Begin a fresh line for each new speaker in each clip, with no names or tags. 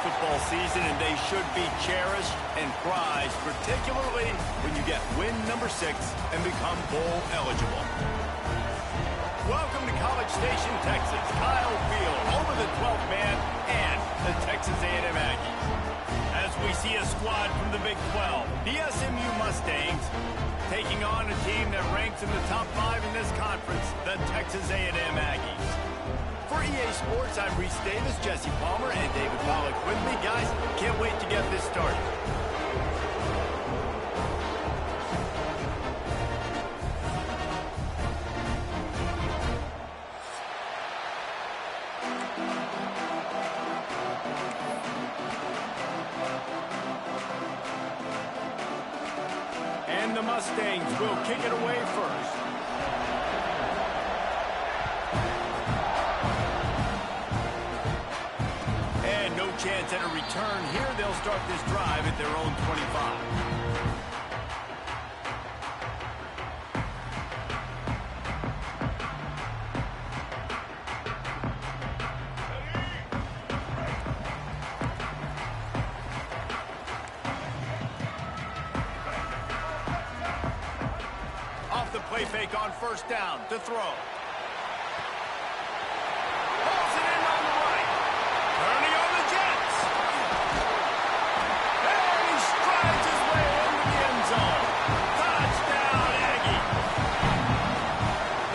football season, and they should be cherished and prized, particularly when you get win number 6 and become bowl eligible. Welcome to College Station, Texas. Kyle Field, home of the 12th man and the Texas A&M Aggies. As we see a squad from the Big 12, the SMU Mustangs taking on a team that ranks in the top 5 in this conference, the Texas A&M Aggies. For EA Sports, I'm Reese Davis, Jesse Palmer, and David Pollack with me. Guys, can't wait to get this started. And the Mustangs will kick it away first. And no chance at a return here. They'll start this drive at their own 25. Play fake on first down to throw. Pulls it in on the right. Turning on the Jets. And he strides his way into the end zone. Touchdown, Aggie.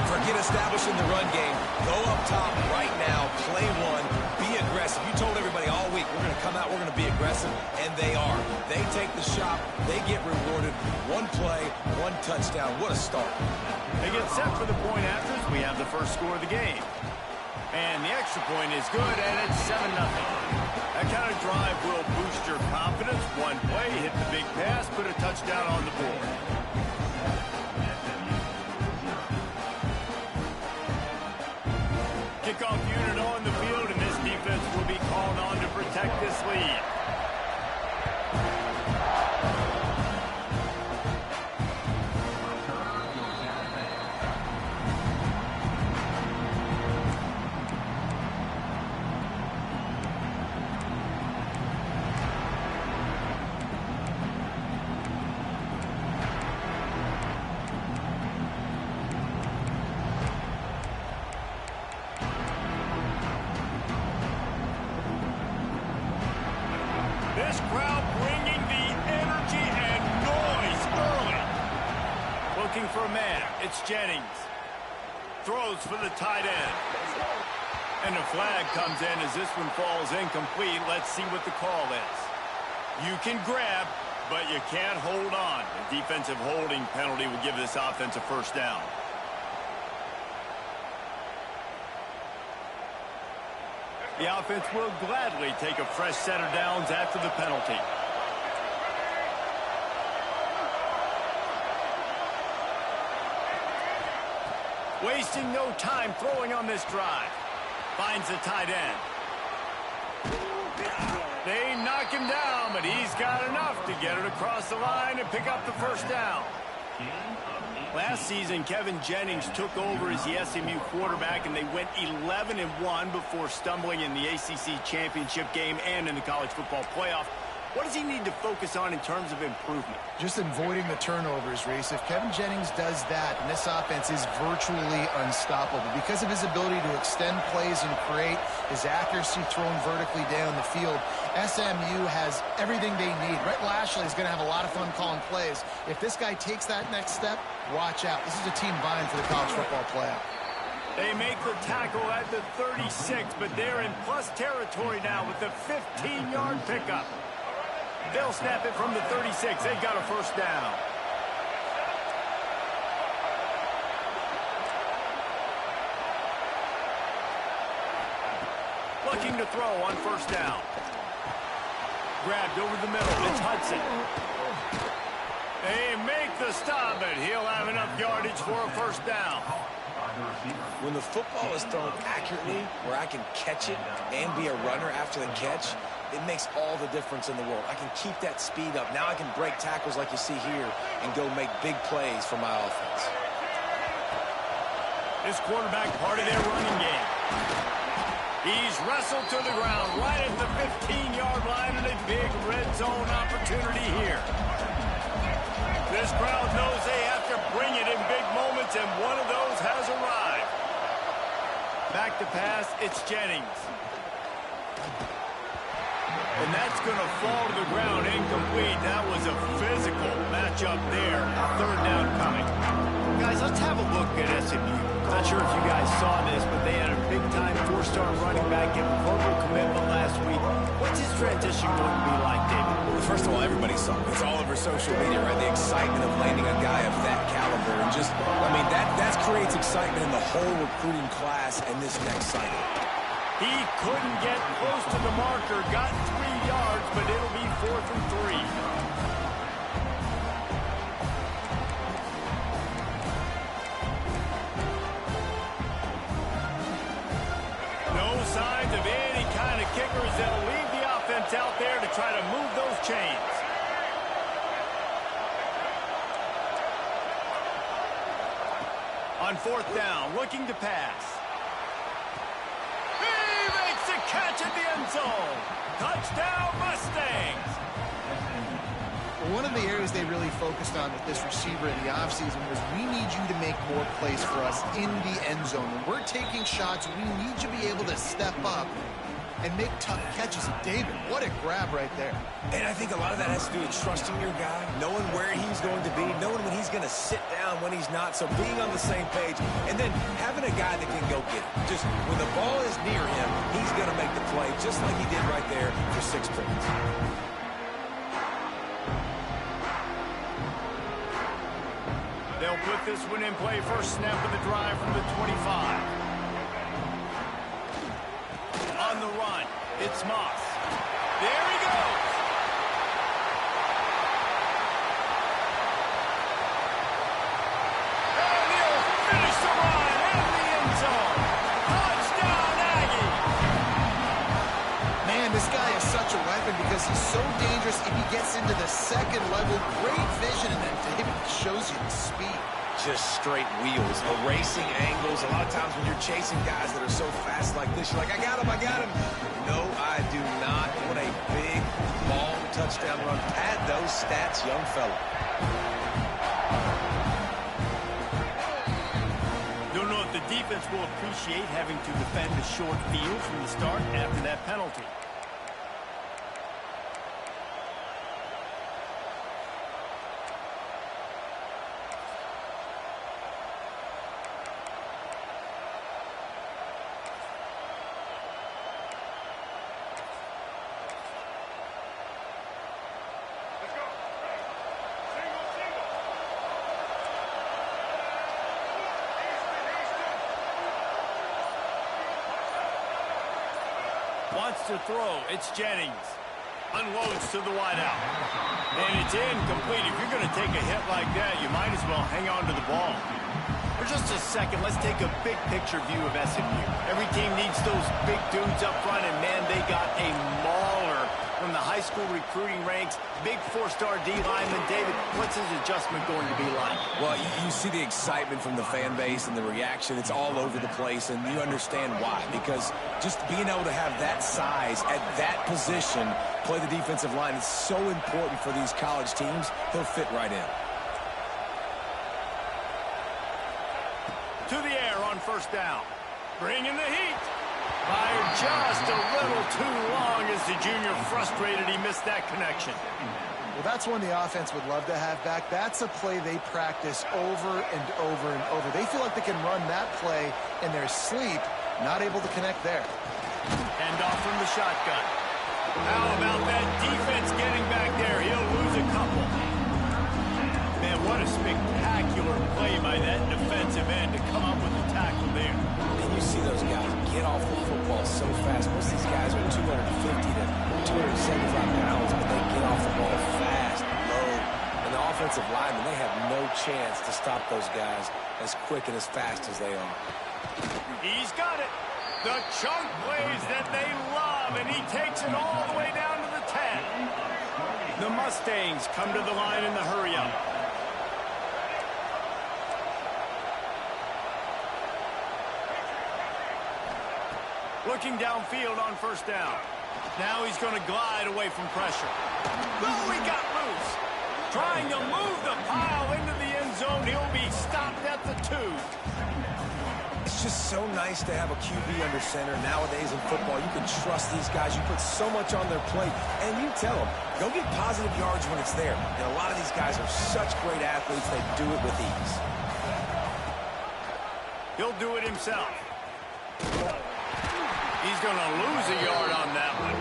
Forget establishing the run game. Go up top right now. Play one. Be aggressive. You told everybody all week, we're going to come out, we're going to be aggressive, and they are. They take the shot. They get rewarded. One play, one touchdown. What a start.
They get set for the point afters. We have the first score of the game. And the extra point is good, and it's 7-0. That kind of drive will boost your confidence. One play, hit the big pass, put a touchdown on the board. Kickoff unit on the field, and this defense will be called on to protect this lead. This crowd bringing the energy and noise early. Looking for a man. It's Jennings. Throws for the tight end. And the flag comes in as this one falls incomplete. Let's see what the call is. You can grab, but you can't hold on. The defensive holding penalty will give this offense a first down. The offense will gladly take a fresh set of downs after the penalty. Wasting no time throwing on this drive. Finds the tight end. They knock him down, but he's got enough to get it across the line and pick up the first down. Last season, Kevin Jennings took over as the SMU quarterback, and they went 11-1 before stumbling in the ACC championship game and in the college football playoff. What does he need to focus on in terms of improvement?
Just avoiding the turnovers, Reese. If Kevin Jennings does that, and this offense is virtually unstoppable because of his ability to extend plays and create, his accuracy thrown vertically down the field, SMU has everything they need. Rhett Lashley is going to have a lot of fun calling plays. If this guy takes that next step, watch out. This is a team vying for the college football playoff.
They make the tackle at the 36, but they're in plus territory now with the 15-yard pickup. They'll snap it from the 36. They've got a first down. Looking to throw on first down. Grabbed over the middle. It's Hudson. They make the stop, but he'll have enough yardage for a first down.
When the football is thrown accurately, where I can catch it and be a runner after the catch, it makes all the difference in the world. I can keep that speed up. Now I can break tackles like you see here and go make big plays for my offense.
This quarterback part of their running game. He's wrestled to the ground right at the 15-yard line, and a big red zone opportunity here. This crowd knows they have to bring it in big moments, and one of those has arrived. Back to pass, it's Jennings. And that's going to fall to the ground incomplete. That was a physical matchup there. Third down coming. Guys, let's have a look at SMU. Not sure if you guys saw this, but they had a big-time four-star running back give a verbal commitment last week. What's his transition going to be like, David?
Well, first of all, everybody saw it. It's all over social media, right? The excitement of landing a guy of that caliber. And just, I mean, that creates excitement in the whole recruiting class in this next cycle.
He couldn't get close to the marker, got 3 yards, but it'll be 4th and 3. No signs of any kind of kickers. They'll leave the offense out there to try to move those chains. On 4th down, looking to pass. Catch in the end zone. Touchdown, Mustangs.
Well, one of the areas they really focused on with this receiver in the offseason was we need you to make more plays for us in the end zone. When we're taking shots, we need you to be able to step up and make tough catches. And David, what a grab right there.
And I think a lot of that has to do with trusting your guy, knowing where he's going to be, knowing when he's going to sit down, when he's not. So being on the same page, and then having a guy that can go get it. Just when the ball is near him, he's going to make the play, just like he did right there for 6 points.
They'll put this one in play. First snap of the drive from the 25. On the run, it's Moss. There he goes. And he'll finish the run in the end zone. Touchdown, Aggie.
Man, this guy is such a weapon because he's so dangerous if he gets into the second level. Great vision, and then David shows you the speed.
Just straight wheels, erasing angles. A lot of times when you're chasing guys that are so fast like this, you're like, I got him. No, I do not. What a big, long touchdown run. Pad those stats, young fella.
Don't know if the defense will appreciate having to defend the short field from the start after that penalty. Wants to throw. It's Jennings. Unloads to the wideout. And it's incomplete. If you're going to take a hit like that, you might as well hang on to the ball. For just a second, let's take a big picture view of SMU. Every team needs those big dudes up front, and man, they got a mauler from the high school recruiting ranks. Big four-star D lineman. David, what's his adjustment going to be like?
Well, you see the excitement from the fan base and the reaction. It's all over the place, and you understand why. Because just being able to have that size at that position, play the defensive line, is so important for these college teams. He'll fit right in.
To the air on first down. Bringing the heat. Fired just a little too long as the junior frustrated he missed that connection.
Well, that's one the offense would love to have back. That's a play they practice over and over and over. They feel like they can run that play in their sleep, not able to connect there.
Hand off from the shotgun. How about that defense getting back there? He'll lose a couple. Man, what a spectacular play by that defensive end to come up with the tackle there.
And you see those guys get off the football so fast. Most of these guys are 250 to 275 pounds, but they get off the ball fast, low. And the offensive linemen, they have no chance to stop those guys as quick and as fast as they are.
He's got it. The chunk plays that they love, and he takes it all the way down to the 10. The Mustangs come to the line in the hurry-up. Looking downfield on first down. Now he's going to glide away from pressure. Oh, he got loose. Trying to move the pile into the end zone. He'll be stopped at the 2.
It's just so nice to have a QB under center. Nowadays in football, you can trust these guys. You put so much on their plate, and you tell them, go get positive yards when it's there. And a lot of these guys are such great athletes, they do it with ease.
He'll do it himself. He's going to lose a yard on that one.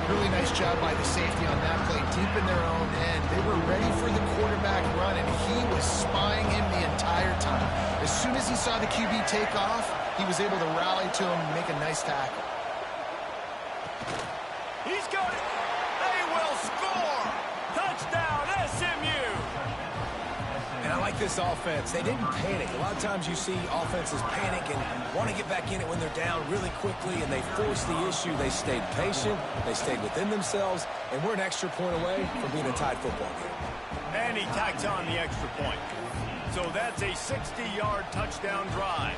Really nice job by the safety on that play, deep in their own end. They were ready for the quarterback run, and he was spying him the entire time. As soon as he saw the QB take off, he was able to rally to him and make a nice tackle.
He's got it. They will score. Touchdown, SMU.
And I like this offense. They didn't panic. A lot of times you see offenses panic and want to get back in it when they're down really quickly, and they forced the issue. They stayed patient. They stayed within themselves, and we're an extra point away from being a tied football game.
And he tacks on the extra point. So that's a 60-yard touchdown drive.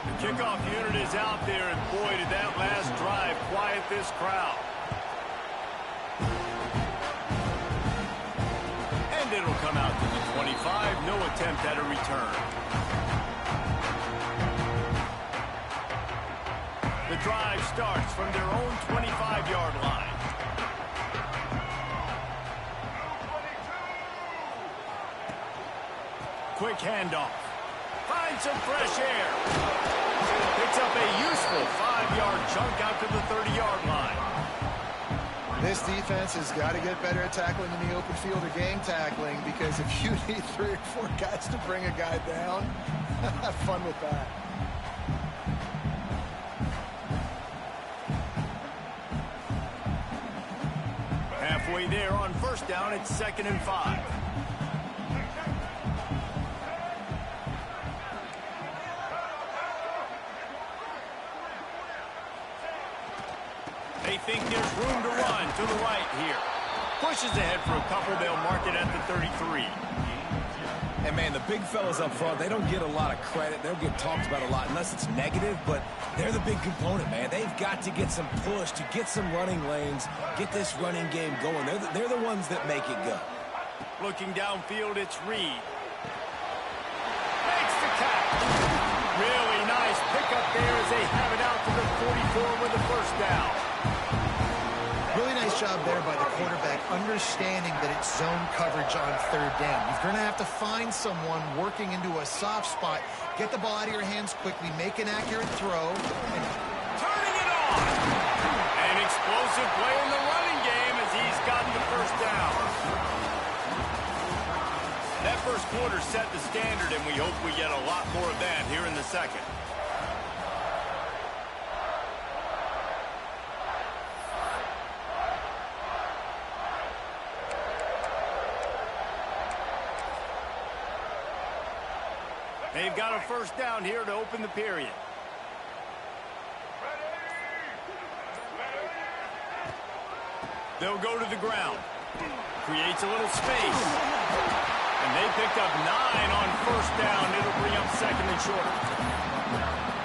The kickoff unit is out there, and boy, did that last drive quiet this crowd. And it'll come out to the 25. No attempt at a return. The drive starts from their own 25-yard line. Quick handoff. Finds some fresh air. Picks up a useful 5-yard chunk out to the 30-yard line.
This defense has got to get better at tackling in the open field or game tackling, because if you need 3 or 4 guys to bring a guy down, have fun with that.
Halfway there on first down, it's 2nd and 5. They think there's room to run to the right here. Pushes ahead for a couple. They'll mark it at the 33.
And, man, the big fellas up front, they don't get a lot of credit. They'll get talked about a lot unless it's negative, but they're the big component, man. They've got to get some push, to get some running lanes, get this running game going. They're the ones that make it go.
Looking downfield, it's Reed. Makes the catch. Really nice pickup there as they have it out to the 44 with the first down.
Really nice job there by the quarterback, understanding that it's zone coverage on 3rd down. You're going to have to find someone working into a soft spot, get the ball out of your hands quickly, make an accurate throw. And
turning it on. An explosive play in the running game as he's gotten the first down. That first quarter set the standard, and we hope we get a lot more of that here in the second. They've got a first down here to open the period. They'll go to the ground. Creates a little space. And they picked up 9 on first down. It'll bring up 2nd and short.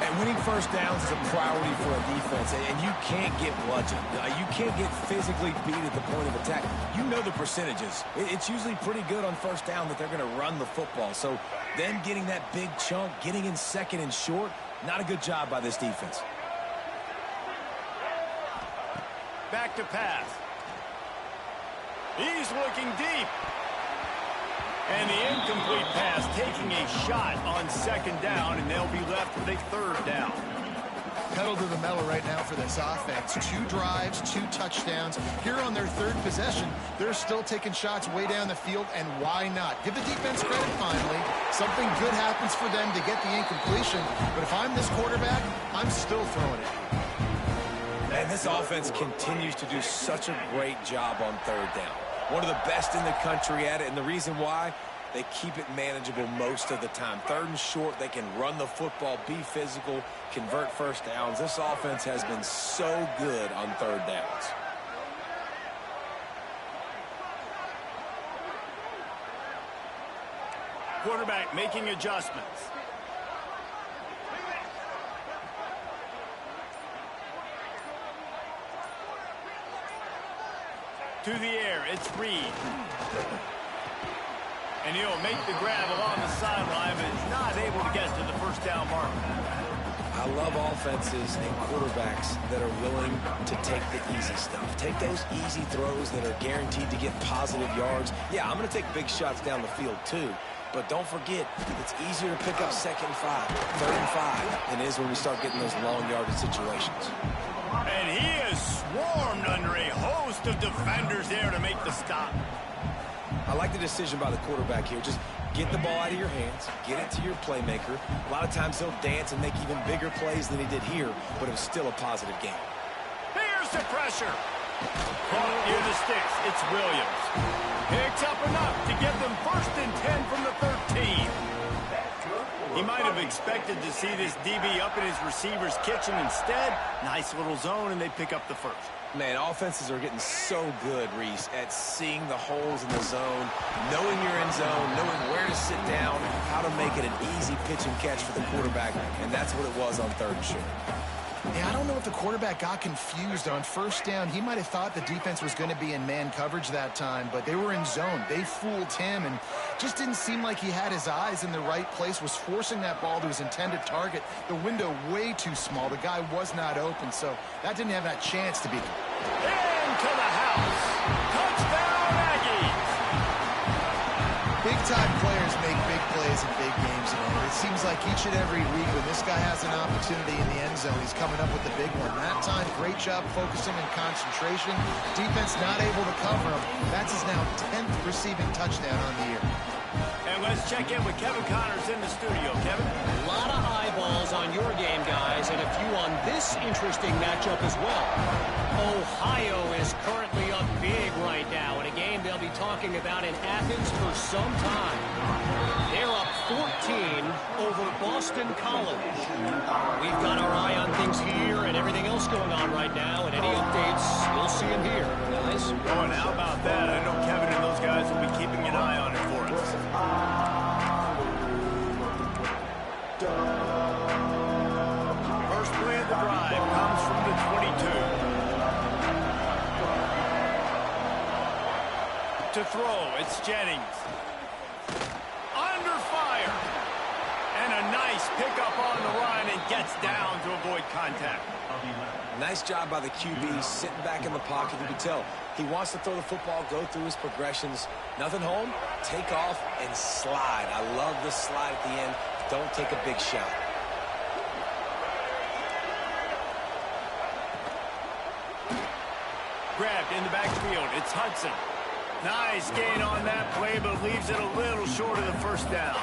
And winning first downs is a priority for a defense, and you can't get bludgeoned. You can't get physically beat at the point of attack. You know the percentages. It's usually pretty good on first down that they're going to run the football. So them getting that big chunk, getting in 2nd and short, not a good job by this defense.
Back to pass. He's looking deep. And the incomplete pass taking a shot on 2nd down, and they'll be left with a 3rd down.
Pedal to the metal right now for this offense. 2 drives, 2 touchdowns. Here on their 3rd possession, they're still taking shots way down the field, and why not? Give the defense credit finally. Something good happens for them to get the incompletion, but if I'm this quarterback, I'm still throwing it.
And this offense continues to do such a great job on 3rd down. One of the best in the country at it, and the reason why, they keep it manageable most of the time. 3rd and short, they can run the football, be physical, convert first downs. This offense has been so good on 3rd downs. Quarterback making adjustments.
To the air, it's Reed. And he'll make the grab along the sideline, but is not able to get to the first down mark.
I love offenses and quarterbacks that are willing to take the easy stuff. Take those easy throws that are guaranteed to get positive yards. Yeah, I'm going to take big shots down the field too. But don't forget, it's easier to pick up 2nd and 5, 3rd and 5 than it is when we start getting those long yardage situations.
And he is swarmed under a host of defenders there to make the stop.
I like the decision by the quarterback here. Just get the ball out of your hands, get it to your playmaker. A lot of times he'll dance and make even bigger plays than he did here, but it was still a positive game.
Here's the pressure. Caught near the sticks. It's Williams. Picks up enough to get them 1st and 10 from the 13. He might have expected to see this DB up in his receiver's kitchen. Instead, nice little zone, and they pick up the 1st.
Man, offenses are getting so good, Reese, at seeing the holes in the zone, knowing you're in zone, knowing where to sit down, how to make it an easy pitch and catch for the quarterback, and that's what it was on 3rd and short.
Yeah, I don't know if the quarterback got confused on 1st down. He might have thought the defense was going to be in man coverage that time, but they were in zone. They fooled him and just didn't seem like he had his eyes in the right place, was forcing that ball to his intended target. The window way too small. The guy was not open, so that didn't have that chance to be.
Into the house. Touchdown, Aggies.
Big-time players make big plays in big games, and it seems like each and every week when this guy has an opportunity in the end zone, he's coming up with the big one. That time, great job focusing and concentration. Defense not able to cover him. That's his now 10th receiving touchdown on the year.
And let's check in with Kevin Connors in the studio. Kevin?
A lot of eyeballs on your game, guys, and a few on this interesting matchup as well. Ohio is currently up big right now in a game they'll be talking about in Athens for some time. They're up 14 over Boston College. We've got our eye on things here and everything else going on right now, and any updates, you'll see them here, guys.
Oh, and how about that? I know Kevin and those guys will be keeping an eye on it for us. First play of the drive comes from the 22. To throw, it's Jennings. Under fire. And a nice pickup on the run and gets down to avoid contact.
Nice job by the QB, sitting back in the pocket. You can tell he wants to throw the football, go through his progressions. Nothing home, take off, and slide. I love the slide at the end. Don't take a big shot.
Grabbed in the backfield. It's Hudson. Nice gain on that play, but leaves it a little short of the 1st down.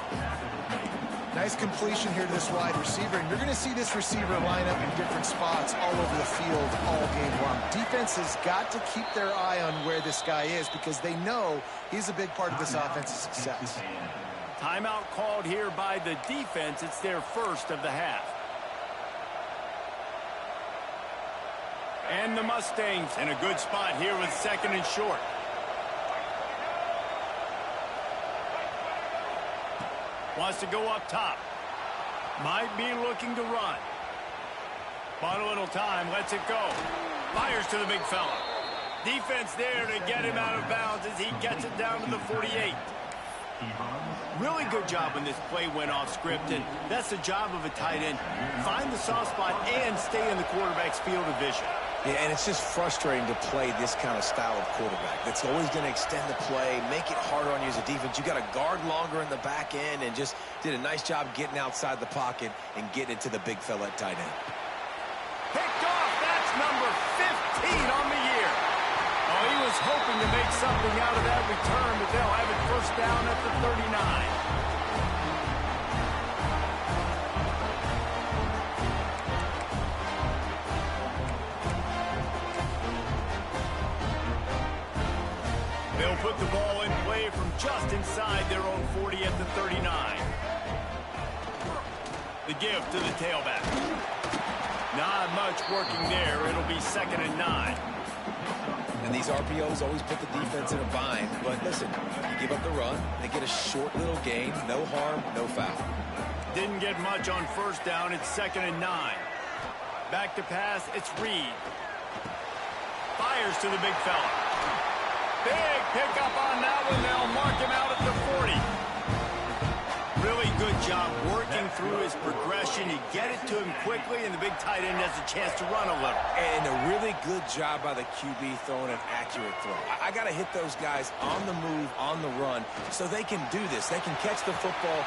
Nice completion here to this wide receiver, and you're going to see this receiver line up in different spots all over the field all game long. Defense has got to keep their eye on where this guy is because they know he's a big part of this offense's success.
Timeout called here by the defense. It's their 1st of the half. And the Mustangs in a good spot here with 2nd and short. Wants to go up top. Might be looking to run. Bought a little time, lets it go. Fires to the big fella. Defense there to get him out of bounds as he gets it down to the 48. Really good job when this play went off script, and that's the job of a tight end. Find the soft spot and stay in the quarterback's field of vision.
Yeah, and it's just frustrating to play this kind of style of quarterback. That's always going to extend the play, make it harder on you as a defense. You got to guard longer in the back end, and just did a nice job getting outside the pocket and getting into the big fella at tight end.
Picked off. That's number 15 on the year. Oh, he was hoping to make something out of that return, but they'll have it 1st down at the 39. They'll put the ball in play from just inside their own 40 at the 39. The give to the tailback. Not much working there. It'll be 2nd and 9.
And these RPOs always put the defense in a bind. But listen, you give up the run, they get a short little gain. No harm, no foul.
Didn't get much on 1st down. It's 2nd and 9. Back to pass. It's Reed. Fires to the big fella. Big pickup on that one. They'll mark him out at the 40. Really good job working through his progression. You get it to him quickly, and the big tight end has a chance to run a little.
And a really good job by the QB throwing an accurate throw. I got to hit those guys on the move, on the run, so they can do this. They can catch the football.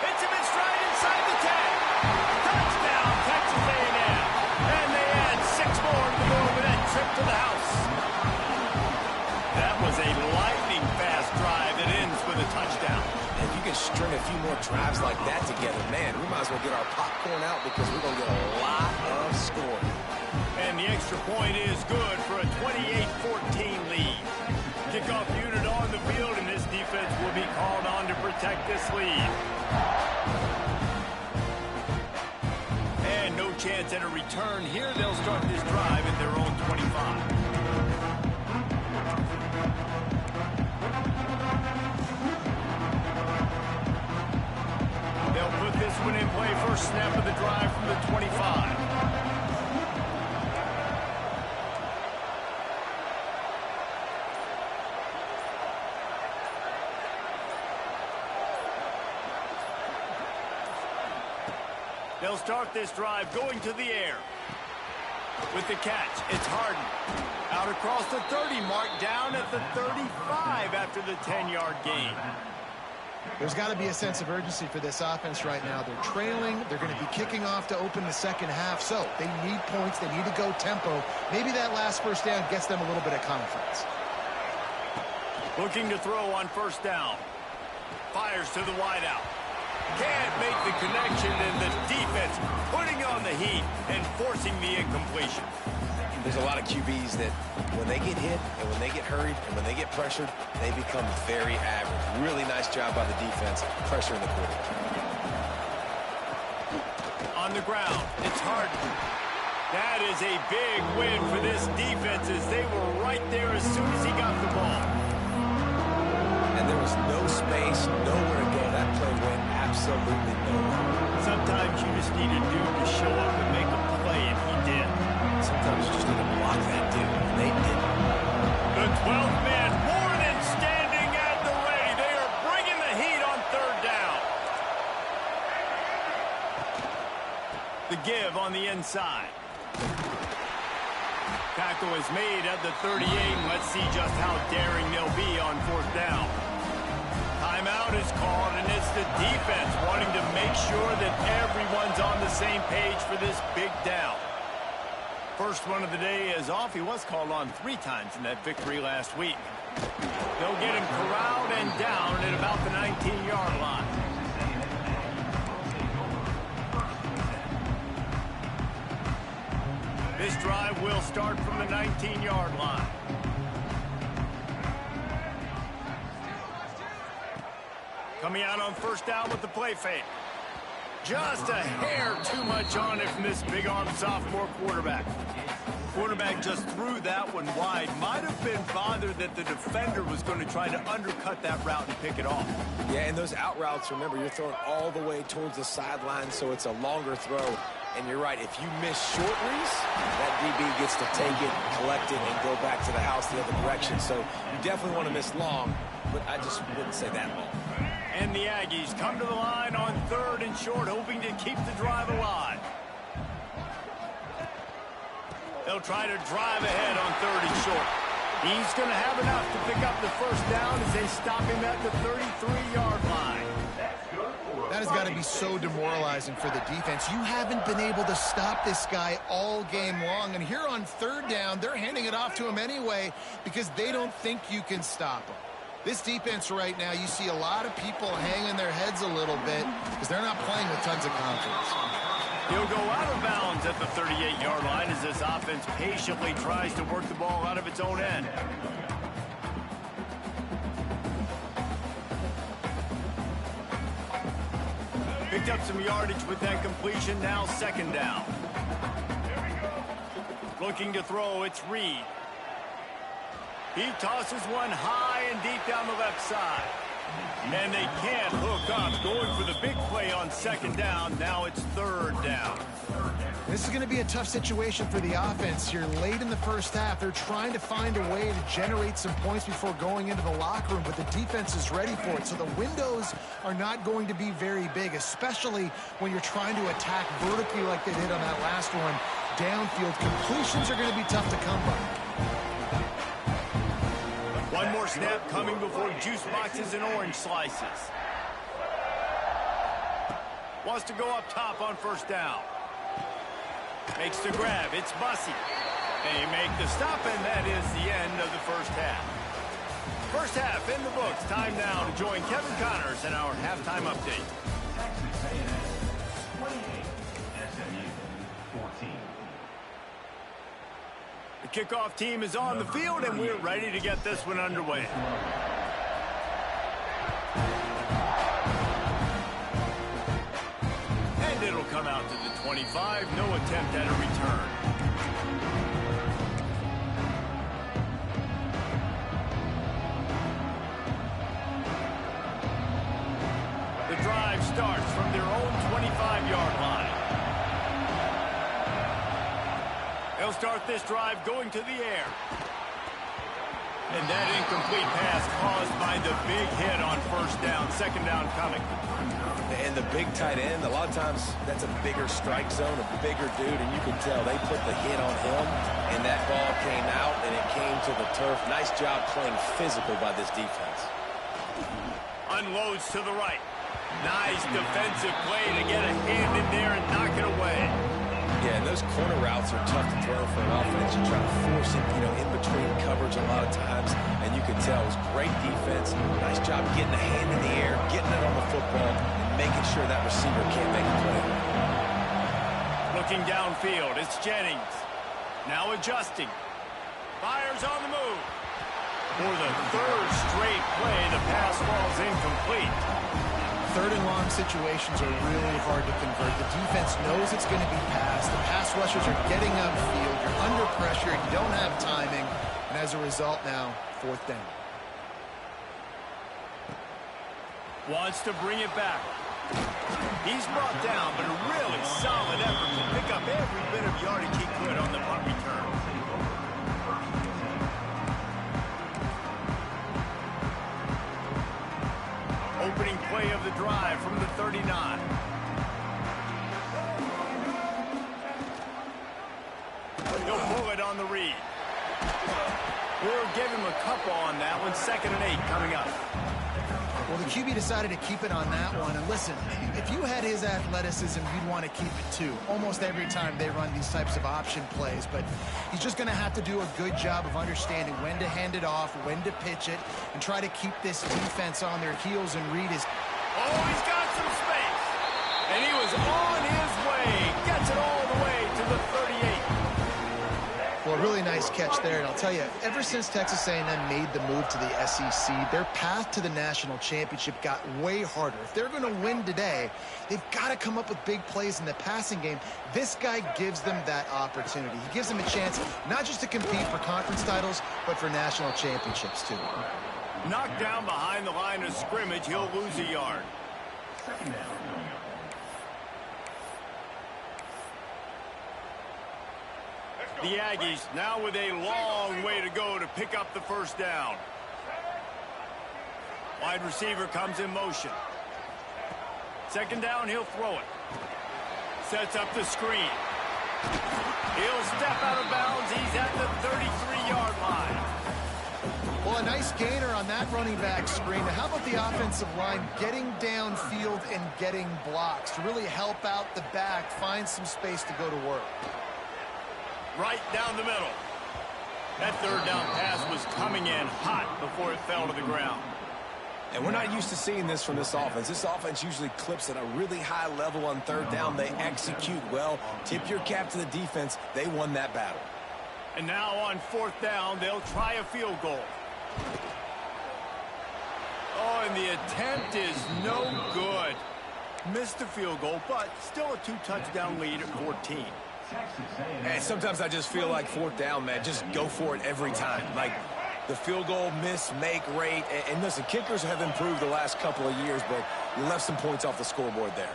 Hits him in stride inside the 10. Touchdown, Texas A&M. And they add 6 more to go with that trip to the house. That was a lightning-fast drive that ends with a touchdown.
If you can string a few more drives like that together, man, we might as well get our popcorn out because we're going to get a lot of scoring.
And the extra point is good for a 28-14 lead. Kickoff unit on the field, and this defense will be called on to protect this lead. And no chance at a return here. They'll start this drive at their own 25. They'll put this one in play. First snap of the drive from the 25. They'll start this drive going to the air. With the catch, it's Harden. Out across the 30 mark, down at the 35 after the 10-yard gain.
There's got to be a sense of urgency for this offense right now. They're trailing. They're going to be kicking off to open the second half. So they need points. They need to go tempo. Maybe that last first down gets them a little bit of confidence.
Looking to throw on first down. Fires to the wideout. Can't make the connection, and the defense putting on the heat and forcing the incompletion.
There's a lot of QBs that when they get hit and when they get hurried and when they get pressured, they become very average. Really nice job by the defense pressuring the quarterback.
On the ground, it's Harden. That is a big win for this defense as they were right there as soon as he got the ball.
And there was no space, nowhere to go. That play went absolutely nowhere.
Sometimes you just need a dude to show up and make a play, and he did.
Sometimes you just need to block that dude, and they did.
The 12th man, Warden, standing at the ready. They are bringing the heat on third down. The give on the inside. Tackle is made at the 38. Let's see just how daring they'll be on fourth down. Timeout is called, and it's the defense wanting to make sure that everyone's on the same page for this big down. First one of the day is off. He was called on 3 times in that victory last week. They'll get him corralled and down at about the 19-yard line. This drive will start from the 19-yard line. Coming out on first down with the play fake. Just a hair too much on it from this big-arm sophomore quarterback. Quarterback just threw that one wide. Might have been bothered that the defender was going to try to undercut that route and pick it off.
Yeah, and those out routes, remember, you're throwing all the way towards the sideline, so it's a longer throw. And you're right, if you miss short reads, that DB gets to take it, collect it, and go back to the house the other direction. So you definitely want to miss long, but I just wouldn't say that long.
And the Aggies come to the line on third and short, hoping to keep the drive alive. They'll try to drive ahead on third and short. He's going to have enough to pick up the first down as they stop him at the 33-yard line.
That has got to be so demoralizing for the defense. You haven't been able to stop this guy all game long. And here on third down, they're handing it off to him anyway because they don't think you can stop him. This defense right now, you see a lot of people hanging their heads a little bit because they're not playing with tons of confidence.
He'll go out of bounds at the 38-yard line as this offense patiently tries to work the ball out of its own end. Picked up some yardage with that completion, now second down. Looking to throw, it's Reed. He tosses one high and deep down the left side. And they can't hook up, going for the big play on second down. Now it's third down.
This is going to be a tough situation for the offense here late in the first half. They're trying to find a way to generate some points before going into the locker room, but the defense is ready for it. So the windows are not going to be very big, especially when you're trying to attack vertically like they did on that last one. Downfield completions are going to be tough to come by.
One more snap coming before juice boxes and orange slices. Wants to go up top on first down. Makes the grab. It's Bussey. They make the stop, and that is the end of the first half. First half in the books. Time now to join Kevin Connors in our halftime update.
Texas A&M 28, SMU 14.
The kickoff team is on the field, and we're ready to get this one underway. And it'll come out to the 25. No attempt at a return. The drive starts from their own 25-yard line. They'll start this drive going to the air. And that incomplete pass caused by the big hit on first down. Second down coming.
And the big tight end, a lot of times that's a bigger strike zone, a bigger dude, and you can tell they put the hit on him, and that ball came out, and it came to the turf. Nice job playing physical by this defense.
Unloads to the right. Nice defensive play to get a hand in there and knock it away.
Yeah, and those corner routes are tough to throw for an offense. You try to force it, in between coverage a lot of times, and you can tell it was great defense. Nice job getting a hand in the air, getting it on the football, and making sure that receiver can't make a play.
Looking downfield, it's Jennings. Now adjusting. Fires on the move. For the third straight play, the pass falls incomplete.
Third and long situations are really hard to convert. The defense knows it's going to be passed. The pass rushers are getting upfield. You're under pressure. You don't have timing. And as a result now, fourth down.
Wants to bring it back. He's brought down, but a really solid effort to pick up every bit of yardage he could on the punt return. Opening play of the drive from the 39. He'll pull it on the read. We'll give him a couple on that one. 2nd and 8 coming up.
Well, the QB decided to keep it on that one. And listen, if you had his athleticism, you'd want to keep it too. Almost every time they run these types of option plays. But he's just going to have to do a good job of understanding when to hand it off, when to pitch it, and try to keep this defense on their heels and read his...
Oh, he's got some space. And he was on his way. Gets it all the way to the 38.
Well, really nice catch there. And I'll tell you, ever since Texas A&M made the move to the SEC, their path to the national championship got way harder. If they're going to win today, they've got to come up with big plays in the passing game. This guy gives them that opportunity. He gives them a chance not just to compete for conference titles, but for national championships, too.
Knocked down behind the line of scrimmage, he'll lose a yard.
Second down.
The Aggies now with a long way to go to pick up the first down. Wide receiver comes in motion. 2nd down, he'll throw it. Sets up the screen. He'll step out of bounds. He's at the 33-yard line.
Well, a nice gainer on that running back screen. How about the offensive line getting downfield and getting blocks to really help out the back, find some space to go to work?
Right down the middle. That 3rd down pass was coming in hot before it fell to the ground.
And we're not used to seeing this from this offense. This offense usually clips at a really high level on 3rd down. They execute well. Tip your cap to the defense. They won that battle.
And now on 4th down, they'll try a field goal. Oh, and the attempt is no good. Missed the field goal, but still a 2-touchdown lead at 14.
And sometimes I just feel like 4th down, man, just go for it every time. Like the field goal miss-make rate. And listen, kickers have improved the last couple of years, but you left some points off the scoreboard there.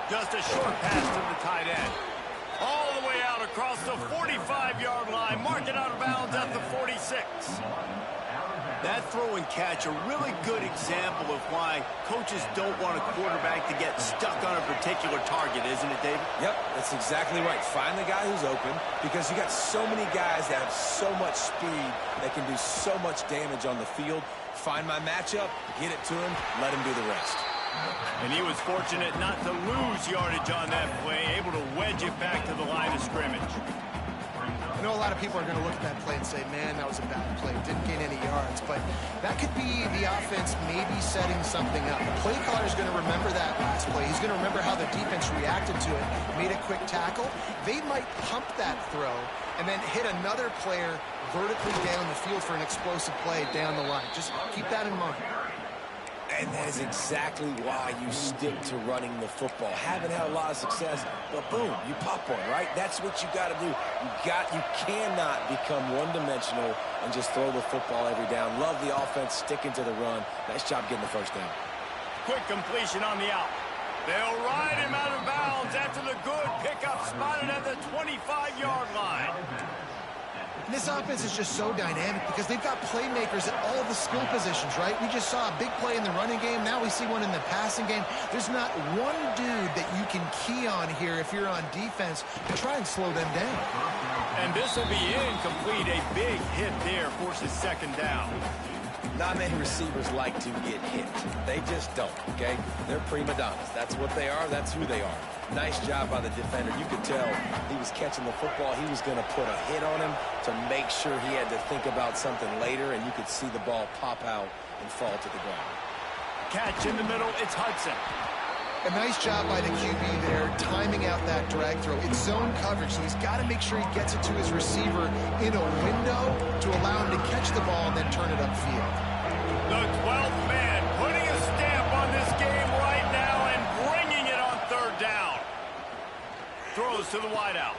Just a short pass to the tight end. All the way out across the 45-yard line, marking out of bounds at the 46. That throw and catch, a really good example of why coaches don't want a quarterback to get stuck on a particular target, isn't it, David?
Yep, that's exactly right. Find the guy who's open, because you got so many guys that have so much speed that can do so much damage on the field. Find my matchup, get it to him, let him do the rest.
And he was fortunate not to lose yardage on that play, able to wedge it back to the line of scrimmage.
I know a lot of people are going to look at that play and say, man, that was a bad play. Didn't gain any yards. But that could be the offense maybe setting something up. The play caller is going to remember that last play. He's going to remember how the defense reacted to it, made a quick tackle. They might pump that throw and then hit another player vertically down the field for an explosive play down the line. Just keep that in mind.
And that is exactly why you stick to running the football. Haven't had a lot of success, but boom, you pop one, right? That's what you got to do. You cannot become one-dimensional and just throw the football every down. Love the offense, sticking to the run. Nice job getting the first down.
Quick completion on the out. They'll ride him out of bounds after the good pickup spotted at the 25-yard line.
And this offense is just so dynamic because they've got playmakers at all the skill positions, right? We just saw a big play in the running game. Now we see one in the passing game. There's not one dude that you can key on here if you're on defense to try and slow them down.
And this will be incomplete. A big hit there forces second down.
Not many receivers like to get hit. They just don't, okay? They're prima donnas. That's what they are. That's who they are. Nice job by the defender. You could tell he was catching the football. He was going to put a hit on him to make sure he had to think about something later, and you could see the ball pop out and fall to the ground.
Catch in the middle. It's Hudson.
A nice job by the QB there, timing out that drag throw. It's zone coverage, so he's got to make sure he gets it to his receiver in a window to allow him to catch the ball and then turn it upfield.
The 12th man putting a stamp on this game right now and bringing it on third down. Throws to the wideout.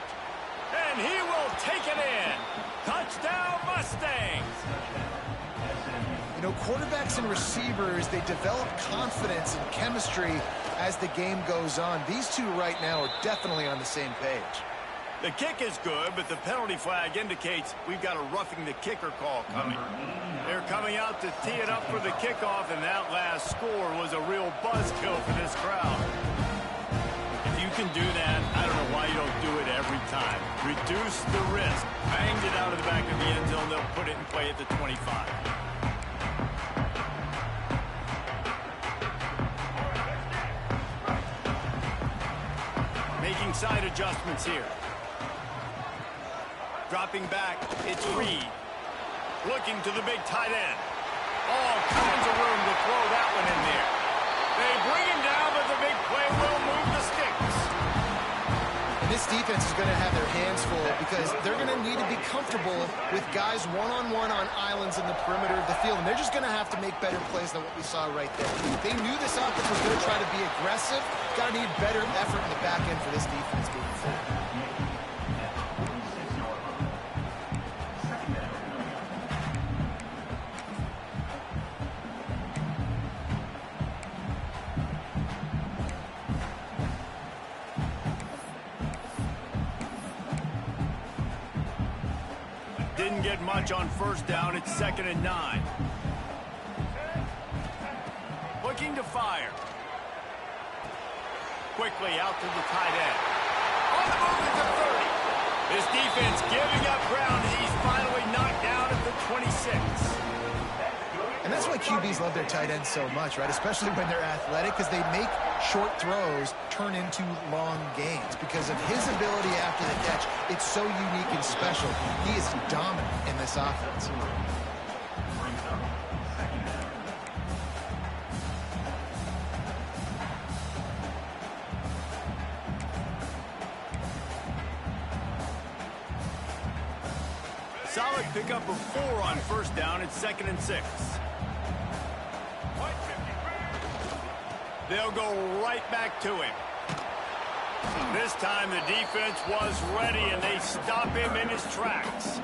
And he will take it in. Touchdown, Mustangs.
You know, quarterbacks and receivers, they develop confidence and chemistry as the game goes on. These two right now are definitely on the same page.
The kick is good, but the penalty flag indicates we've got a roughing the kicker call coming. They're coming out to tee it up for the kickoff, and that last score was a real buzzkill for this crowd. If you can do that, I don't know why you don't do it every time. Reduce the risk. Banged it out of the back of the end zone. They'll put it in play at the 25. Making side adjustments here. Dropping back, it's Reed. Looking to the big tight end. All kinds of room to throw that one in there. They bring him down, but the big play will move the sticks.
This defense is going to have their hands full because they're going to need to be comfortable with guys one-on-one on islands in the perimeter of the field, and they're just going to have to make better plays than what we saw right there. They knew this offense was going to try to be aggressive. Got to need better effort in the back end for this defense moving forward.
Didn't get much on first down. It's 2nd and 9. Looking to fire. Quickly out to the tight end. On the move at the 30. This defense giving up ground as he's finally knocked down at the 26.
And that's why QBs love their tight ends so much, right? Especially when they're athletic, because they make short throws turn into long gains. Because of his ability after the catch, it's so unique and special. He is dominant in this offense.
Solid pickup of 4 on first down. It's 2nd and 6. They'll go right back to him. This time the defense was ready, and they stop him in his tracks.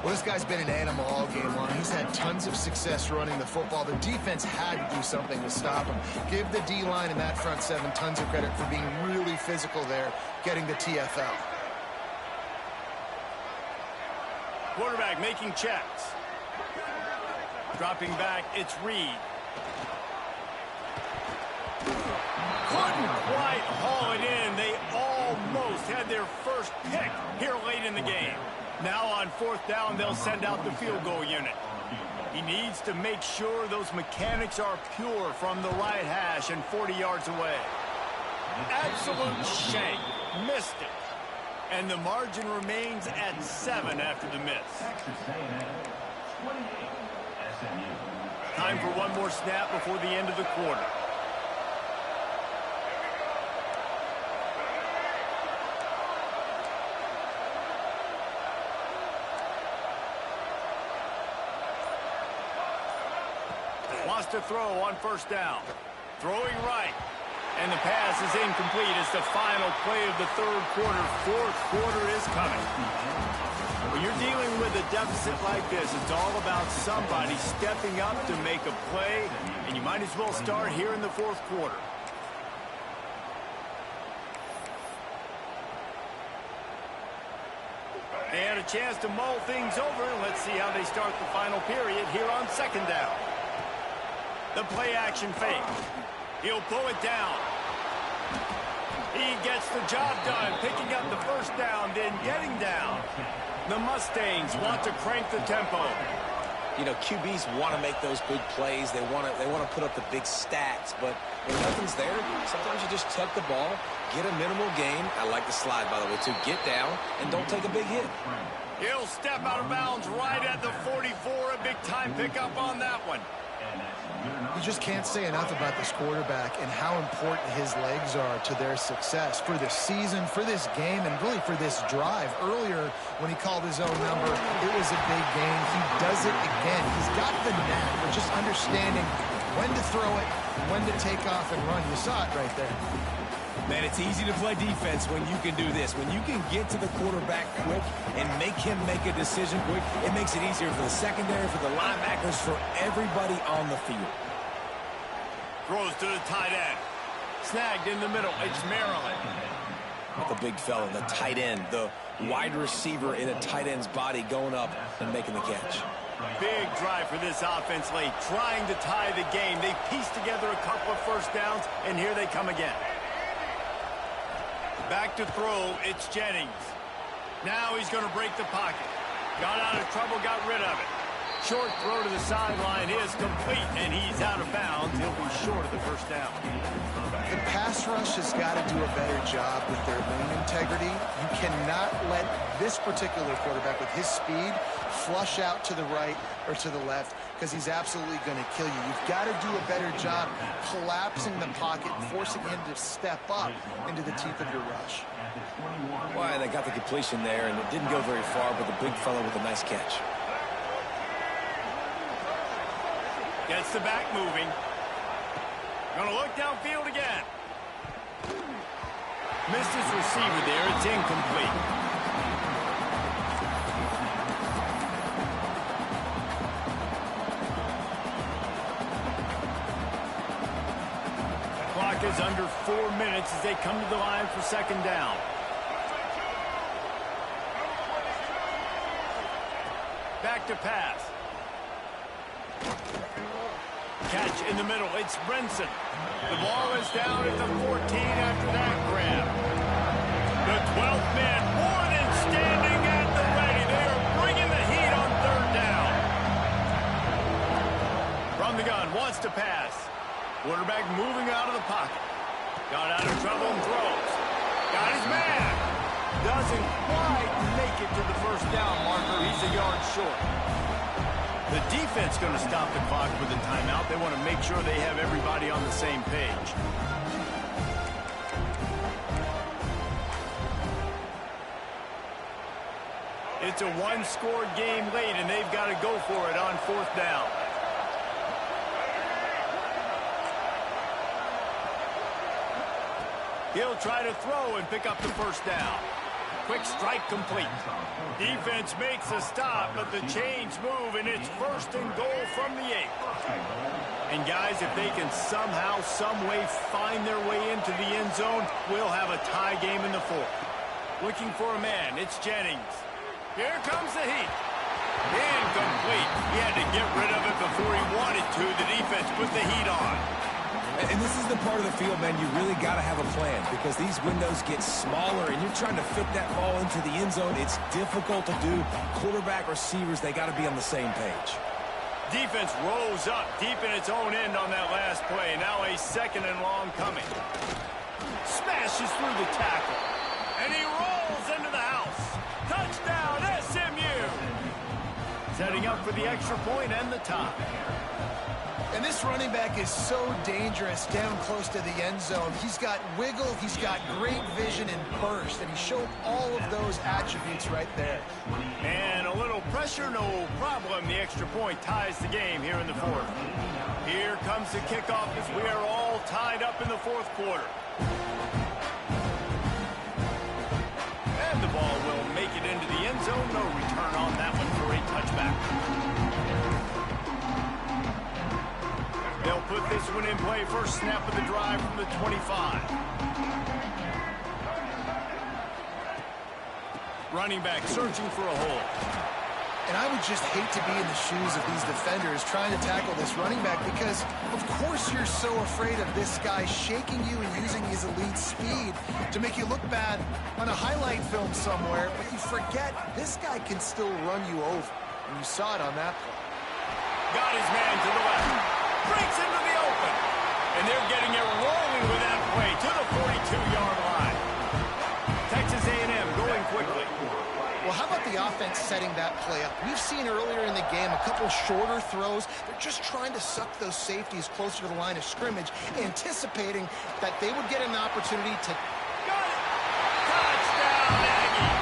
Well, this guy's been an animal all game long. He's had tons of success running the football. The defense had to do something to stop him. Give the D-line and that front seven tons of credit for being really physical there, getting the TFL.
Quarterback making checks. Dropping back, it's Reed. Couldn't quite haul it in. They almost had their first pick here late in the game. Now on fourth down, they'll send out the field goal unit. He needs to make sure those mechanics are pure from the right hash and 40 yards away. Absolute shank. Missed it. And the margin remains at 7 after the miss.
Texas A&M 28, SMU.
Time for one more snap before the end of the quarter. Wants to throw on first down. Throwing right. And the pass is incomplete. It's the final play of the third quarter. Fourth quarter is coming. When you're dealing with a deficit like this, it's all about somebody stepping up to make a play, and you might as well start here in the fourth quarter. They had a chance to mull things over. Let's see how they start the final period here on second down. The play action fake. He'll pull it down. He gets the job done, picking up the first down, then getting down. The Mustangs want to crank the tempo.
You know, QBs want to make those big plays. They want to put up the big stats, but when nothing's there, sometimes you just tuck the ball, get a minimal gain. I like the slide, by the way, too. Get down and don't take a big hit.
He'll step out of bounds right at the 44. A big time pickup on that one.
You just can't say enough about this quarterback and how important his legs are to their success for this season, for this game, and really for this drive. Earlier, when he called his own number, it was a big gain. He does it again. He's got the knack for just understanding when to throw it, when to take off and run. You saw it right there.
Man, it's easy to play defense when you can do this. When you can get to the quarterback quick and make him make a decision quick, it makes it easier for the secondary, for the linebackers, for everybody on the field.
Throws to the tight end. Snagged in the middle. It's Maryland.
Not the big fella, the tight end, the wide receiver in a tight end's body going up and making the catch.
Big drive for this offense late, trying to tie the game. They pieced together a couple of first downs, and here they come again. Back to throw, it's Jennings. Now he's going to break the pocket. Got out of trouble, got rid of it. Short throw to the sideline is complete, and he's out of bounds. He'll be short of the first down.
The pass rush has got to do a better job with their lane integrity. You cannot let this particular quarterback with his speed flush out to the right or to the left, because he's absolutely going to kill you. You've got to do a better job collapsing the pocket, forcing him to step up into the teeth of your rush.
Why, they got the completion there, and it didn't go very far, but the big fella with a nice catch.
Gets the back moving. Gonna look downfield again. Missed his receiver there. It's incomplete. The clock is under 4 minutes as they come to the line for second down. Back to pass. Catch in the middle. It's Brinson. The ball is down at the 14 after that grab. The 12th man more than standing at the ready. They are bringing the heat on third down. From the gun, wants to pass. Quarterback moving out of the pocket. Got out of trouble and throws. Got his man. Doesn't quite make it to the first down marker. He's a yard short. The defense going to stop the clock with a timeout. They want to make sure they have everybody on the same page. It's a one-score game late, and they've got to go for it on fourth down. He'll try to throw and pick up the first down. quick strike complete. Defense makes a stop, but the chains move, and it's 1st and goal from the 8. And guys, if they can somehow, some way find their way into the end zone, we'll have a tie game in the 4th. Looking for a man, it's Jennings. Here comes the heat. Incomplete. He had to get rid of it before he wanted to. The defense put the heat on.
And this is the part of the field, man, you really got to have a plan because these windows get smaller and you're trying to fit that ball into the end zone. It's difficult to do. Quarterback, receivers, they got to be on the same page.
Defense rose up deep in its own end on that last play. Now a 2nd and long coming. Smashes through the tackle. And he rolls into the house. Touchdown, SMU! Setting up for the extra point and the tie.
And this running back is so dangerous down close to the end zone. He's got wiggle, he's got great vision and burst, and he showed all of those attributes right there.
And a little pressure, no problem. The extra point ties the game here in the 4th. Here comes the kickoff as we are all tied up in the 4th quarter. And the ball will make it into the end zone. No return on that one for a touchback. They'll put this one in play. First snap of the drive from the 25. Running back searching for a hole.
And I would just hate to be in the shoes of these defenders trying to tackle this running back because, of course, you're so afraid of this guy shaking you and using his elite speed to make you look bad on a highlight film somewhere, but you forget this guy can still run you over. And you saw it on that play.
Got his man to the left. Breaks into the open. And they're getting it rolling with that play to the 42-yard line. Texas A&M going quickly.
Well, how about the offense setting that play up? We've seen earlier in the game a couple shorter throws. They're just trying to suck those safeties closer to the line of scrimmage, anticipating that they would get an opportunity to...
Got it! Touchdown, Aggie!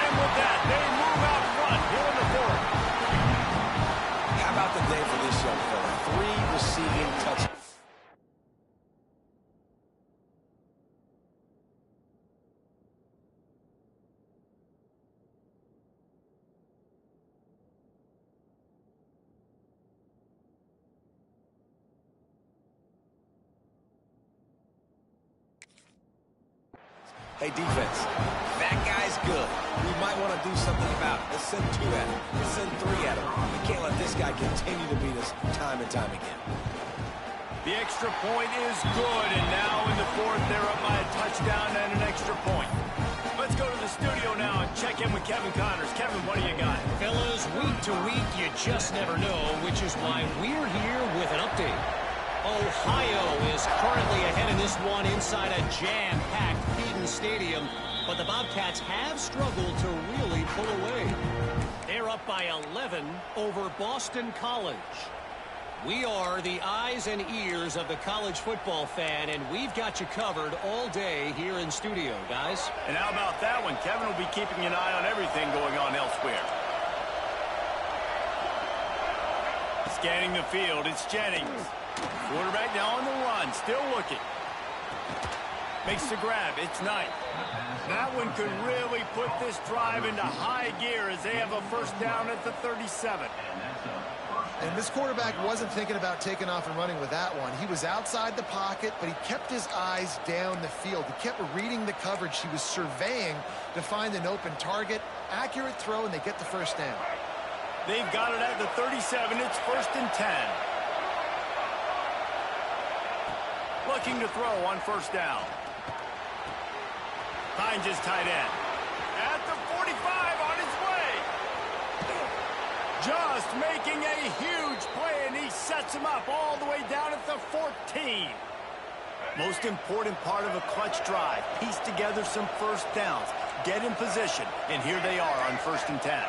And with that, they move out front here in the 4th.
How about the day for this young fella? 3 receiving touchdowns. Hey, defense, that guy's good. We might want to do something about it. Let's send 2 at him. Let's send 3 at him. We can't let this guy continue to beat us time and time again.
The extra point is good, and now in the 4th, they're up by a touchdown and an extra point. Let's go to the studio now and check in with Kevin Connors. Kevin, what do you got?
Fellas, week to week, you just never know, which is why we're here with an update. Ohio is currently ahead in this one inside a jam-packed Keaton Stadium, but the Bobcats have struggled to really pull away. They're up by 11 over Boston College. We are the eyes and ears of the college football fan, and we've got you covered all day here in studio, guys.
And how about that one? Kevin will be keeping an eye on everything going on elsewhere. Scanning the field, it's Jennings. Quarterback now on the run, still looking. Makes the grab, it's Knight. That one could really put this drive into high gear as they have a first down at the 37.
And this quarterback wasn't thinking about taking off and running with that one. He was outside the pocket, but he kept his eyes down the field. He kept reading the coverage. He was surveying to find an open target. Accurate throw, and they get the first down.
They've got it at the 37. It's 1st and 10. Looking to throw on first down. Finds his tight end. At the 45 on his way. Just making a huge play, and he sets him up all the way down at the 14. Most important part of a clutch drive. Piece together some first downs. Get in position, and here they are on 1st and 10.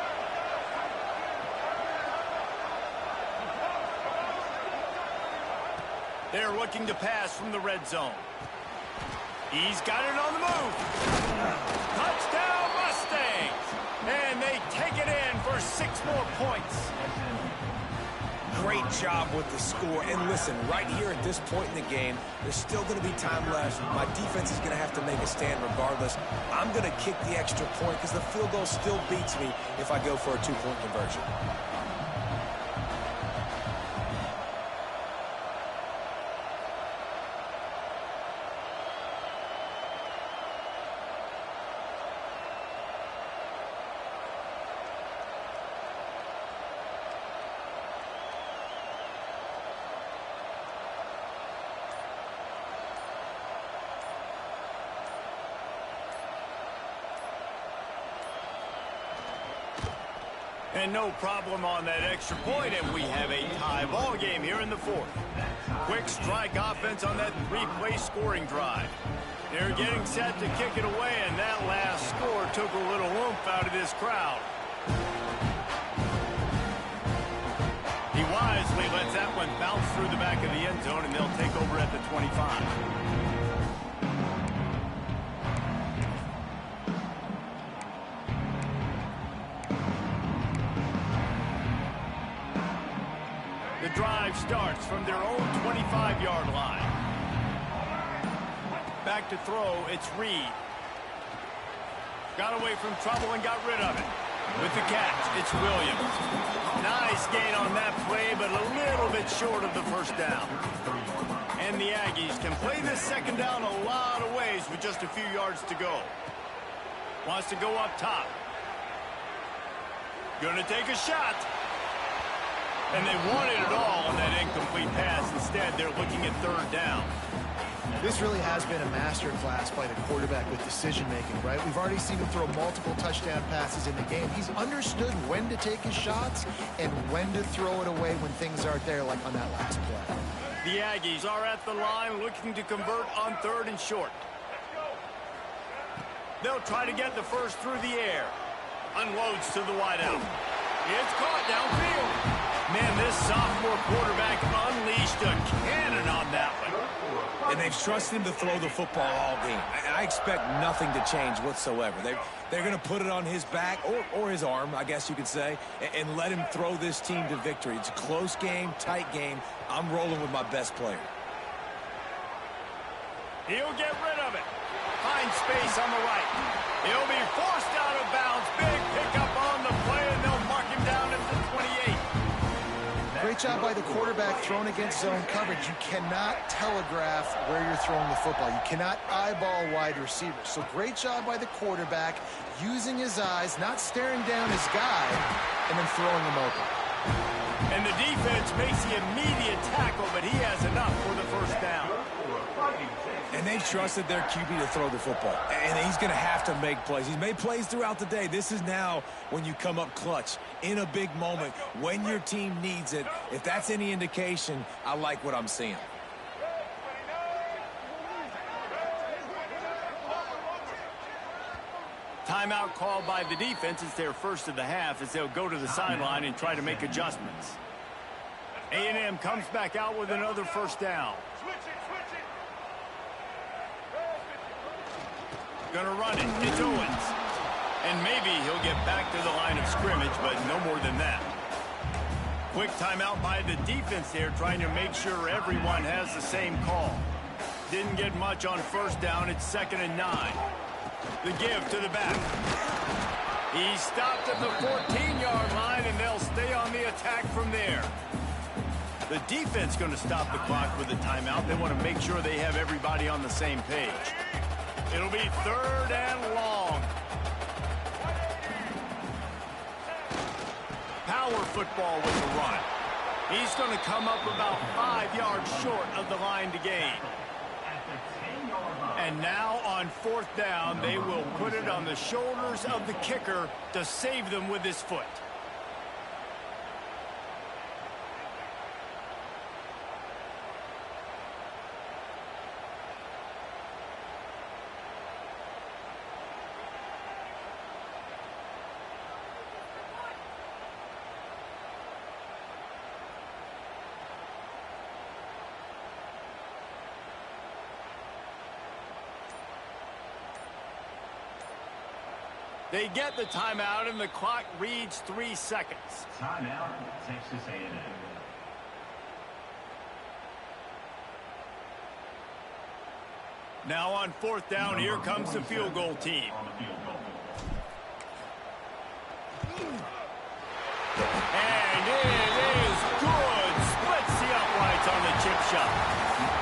They're looking to pass from the red zone. He's got it on the move. Touchdown, Mustangs! And they take it in for 6 more points.
great job with the score. And listen, right here at this point in the game, there's still going to be time left. My defense is going to have to make a stand regardless. I'm going to kick the extra point because the field goal still beats me if I go for a two-point conversion.
And no problem on that extra point, and we have a tie ball game here in the fourth. Quick strike offense on that three-play scoring drive. They're getting set to kick it away, and that last score took a little oomph out of this crowd. He wisely lets that one bounce through the back of the end zone, and they'll take over at the 25. Drive starts from their own 25-yard line. Back to throw, it's Reed. Got away from trouble and got rid of it. With the catch, it's Williams. Nice gain on that play, but a little bit short of the first down. And the Aggies can play this second down a lot of ways with just a few yards to go. Wants to go up top. Gonna take a shot. And they wanted it all on that incomplete pass. Instead, they're looking at third down.
This really has been a masterclass by the quarterback with decision-making, right? We've already seen him throw multiple touchdown passes in the game. He's understood when to take his shots and when to throw it away when things aren't there, like on that last play.
The Aggies are at the line looking to convert on third and short. They'll try to get the first through the air. Unloads to the wideout. It's caught downfield. Man, this sophomore quarterback unleashed a cannon on that one.
And they've trusted him to throw the football all game. I expect nothing to change whatsoever. They're going to put it on his back, or his arm, I guess you could say, and let him throw this team to victory. It's a close game, tight game. I'm rolling with my best player.
He'll get rid of it. Finds space on the right. He'll be forced out of bounds. Big pickup on the play, and they'll mark him down at the 28.
Great job by the quarterback thrown against zone coverage. You cannot telegraph where you're throwing the football. You cannot eyeball wide receivers. So great job by the quarterback using his eyes, not staring down his guy, and then throwing him open.
And the defense makes the immediate tackle, but he has enough for the first down.
And they've trusted their QB to throw the football. And he's going to have to make plays. He's made plays throughout the day. This is now when you come up clutch in a big moment when your team needs it. If that's any indication, I like what I'm seeing.
Timeout called by the defense. It's their first of the half as they'll go to the sideline and try to make adjustments. A&M comes back out with another first down. Gonna run it. It's Owens. And maybe he'll get back to the line of scrimmage, but no more than that. Quick timeout by the defense there, trying to make sure everyone has the same call. Didn't get much on first down. It's 2nd and 9. The give to the back. He stopped at the 14-yard line, and they'll stay on the attack from there. The defense going to stop the clock with a timeout. They want to make sure they have everybody on the same page. It'll be 3rd and long. Power football with the run. He's going to come up about 5 yards short of the line to gain. And now on 4th down, they will put it on the shoulders of the kicker to save them with his foot. They get the timeout, and the clock reads 3 seconds.
Timeout, Texas A&M.
Now on fourth down, here comes the field goal team. And it is good. Splits the uprights on the chip shot.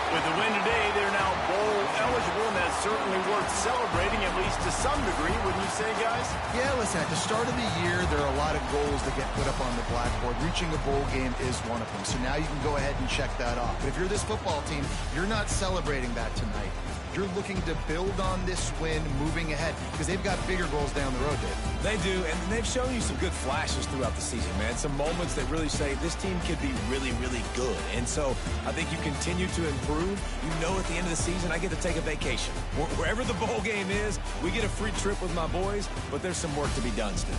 With the win today, they're now bowl eligible, and that's certainly worth celebrating, at least to some degree, wouldn't you say, guys?
Yeah, listen, at the start of the year, there are a lot of goals that get put up on the blackboard. Reaching a bowl game is one of them. So now you can go ahead and check that off. But if you're this football team, you're not celebrating that tonight. You're looking to build on this win moving ahead because they've got bigger goals down the road, Dave.
They do, and they've shown you some good flashes throughout the season, man. Some moments that really say this team could be really, really good. And so I think you continue to improve. You know at the end of the season, I get to take a vacation. Wherever the bowl game is, we get a free trip with my boys, but there's some work to be done still.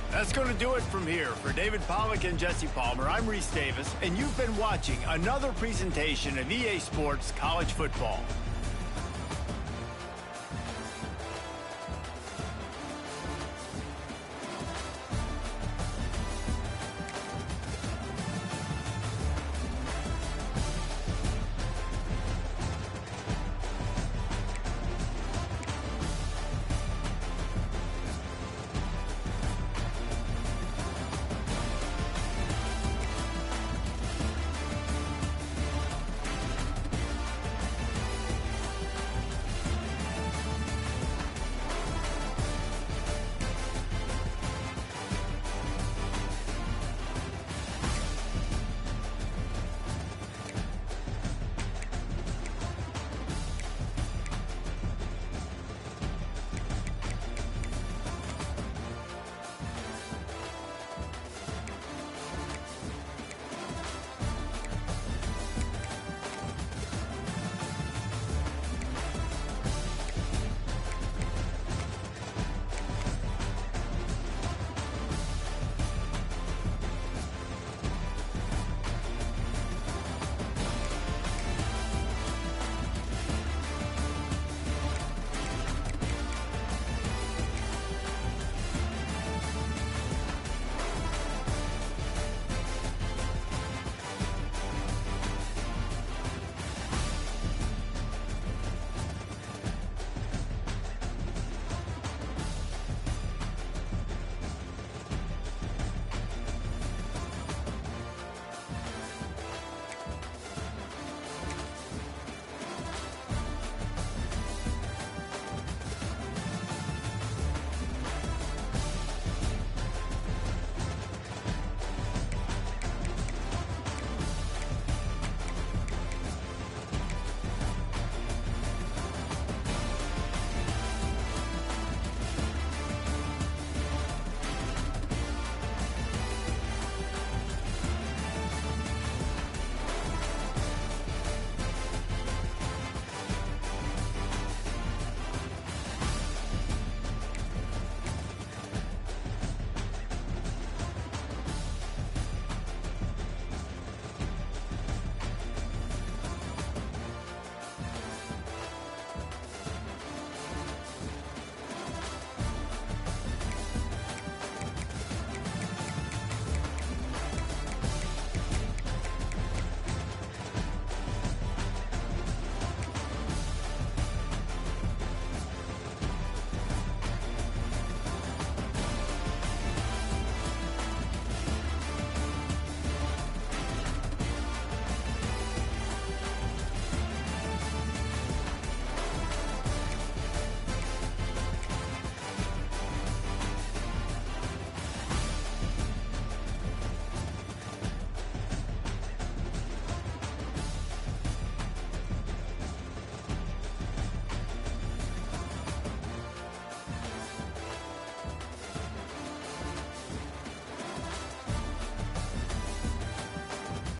That's going to do it from here. For David Pollack and Jesse Palmer, I'm Reese Davis, and you've been watching another presentation of EA Sports College Football.